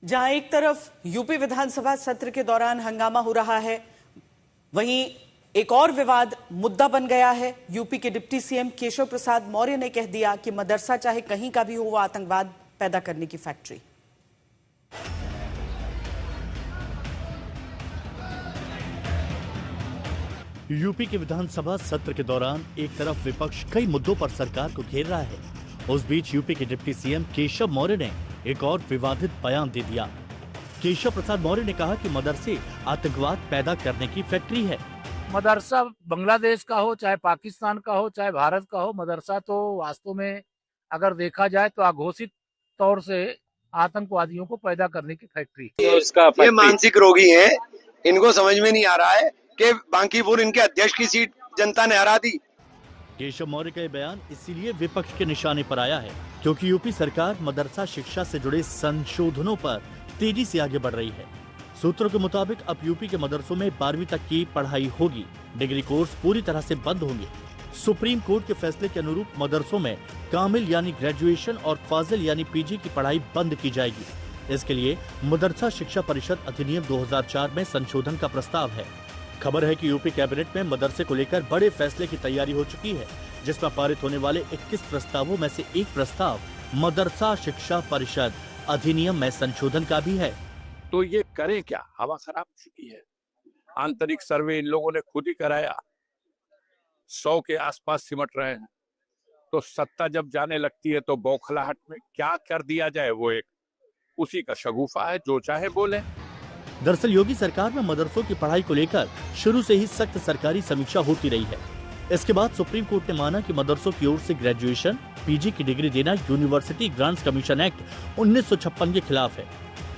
जहां एक तरफ यूपी विधानसभा सत्र के दौरान हंगामा हो रहा है, वहीं एक और विवाद मुद्दा बन गया है। यूपी के डिप्टी सीएम केशव प्रसाद मौर्य ने कह दिया कि मदरसा चाहे कहीं का भी हो, वो आतंकवाद पैदा करने की फैक्ट्री। यूपी के विधानसभा सत्र के दौरान एक तरफ विपक्ष कई मुद्दों पर सरकार को घेर रहा है, उस बीच यूपी के डिप्टी सीएम केशव मौर्य ने एक और विवादित बयान दे दिया। केशव प्रसाद मौर्य ने कहा कि मदरसे आतंकवाद पैदा करने की फैक्ट्री है। मदरसा बांग्लादेश का हो, चाहे पाकिस्तान का हो, चाहे भारत का हो, मदरसा तो वास्तव में अगर देखा जाए तो अघोषित तौर से आतंकवादियों को पैदा करने की फैक्ट्री। ये मानसिक रोगी हैं, इनको समझ में नहीं आ रहा है कि बांकीपुर इनके अध्यक्ष की सीट जनता ने हरा दी। केशव मौर्य का बयान इसीलिए विपक्ष के निशाने पर आया है क्योंकि यूपी सरकार मदरसा शिक्षा से जुड़े संशोधनों पर तेजी से आगे बढ़ रही है। सूत्रों के मुताबिक अब यूपी के मदरसों में 12वीं तक की पढ़ाई होगी, डिग्री कोर्स पूरी तरह से बंद होंगे। सुप्रीम कोर्ट के फैसले के अनुरूप मदरसों में कामिल यानी ग्रेजुएशन और फाजिल यानी पीजी की पढ़ाई बंद की जाएगी। इसके लिए मदरसा शिक्षा परिषद अधिनियम 2004 में संशोधन का प्रस्ताव है। खबर है कि यूपी कैबिनेट में मदरसे को लेकर बड़े फैसले की तैयारी हो चुकी है, जिसमें पारित होने वाले 21 प्रस्तावों में से एक प्रस्ताव मदरसा शिक्षा परिषद अधिनियम में संशोधन का भी है। तो ये करें क्या? हवा खराब हो चुकी है। आंतरिक सर्वे इन लोगों ने खुद ही कराया, 100 के आसपास सिमट रहे हैं। तो सत्ता जब जाने लगती है तो बौखलाहट में क्या कर दिया जाए, वो एक उसी का शगुफा है, जो चाहे बोले। दरअसल योगी सरकार में मदरसों की पढ़ाई को लेकर शुरू से ही सख्त सरकारी समीक्षा होती रही है। इसके बाद सुप्रीम कोर्ट ने माना कि मदरसों की ओर से ग्रेजुएशन, पीजी की डिग्री देना यूनिवर्सिटी ग्रांट्स कमीशन एक्ट 1956 के खिलाफ है।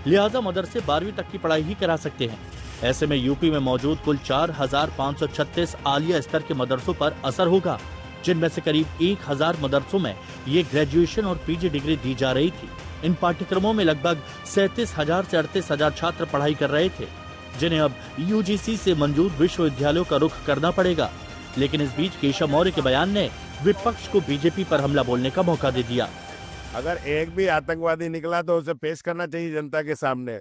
लिहाजा मदरसे 12वीं तक की पढ़ाई ही करा सकते हैं। ऐसे में यूपी में मौजूद कुल 4536 आलिया स्तर के मदरसों पर असर होगा, जिनमें से करीब 1000 मदरसों में ये ग्रेजुएशन और पीजी डिग्री दी जा रही थी। इन पाठ्यक्रमों में लगभग 37,000 से 38,000 छात्र पढ़ाई कर रहे थे, जिन्हें अब यूजीसी से मंजूर विश्वविद्यालयों का रुख करना पड़ेगा। लेकिन इस बीच केशव मौर्य के बयान ने विपक्ष को बीजेपी पर हमला बोलने का मौका दे दिया। अगर एक भी आतंकवादी निकला तो उसे पेश करना चाहिए जनता के सामने।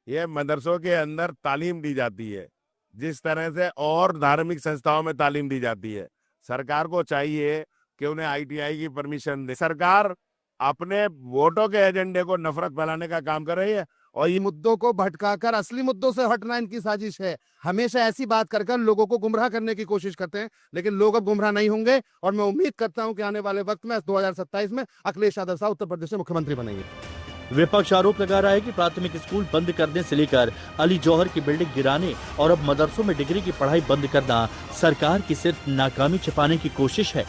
ये मदरसों के अंदर तालीम दी जाती है, जिस तरह से और धार्मिक संस्थाओं में तालीम दी जाती है। सरकार को चाहिए कि उन्हें ITI की परमिशन दे। सरकार अपने वोटों के एजेंडे को नफरत फैलाने का काम कर रही है और ये मुद्दों को भटकाकर असली मुद्दों से हटना इनकी साजिश है। हमेशा ऐसी बात कर लोगों को गुमराह करने की कोशिश करते हैं, लेकिन लोग अब गुमराह नहीं होंगे और मैं उम्मीद करता हूं कि आने वाले वक्त में 2027 में अखिलेश यादव साहब उत्तर प्रदेश में मुख्यमंत्री बनेंगे। विपक्ष आरोप लगा रहा है कि प्राथमिक स्कूल बंद करने से लेकर अली जौहर की बिल्डिंग गिराने और अब मदरसों में डिग्री की पढ़ाई बंद करना सरकार की सिर्फ नाकामी छिपाने की कोशिश है।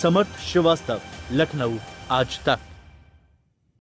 समर्थ श्रीवास्तव, लखनऊ, आज तक।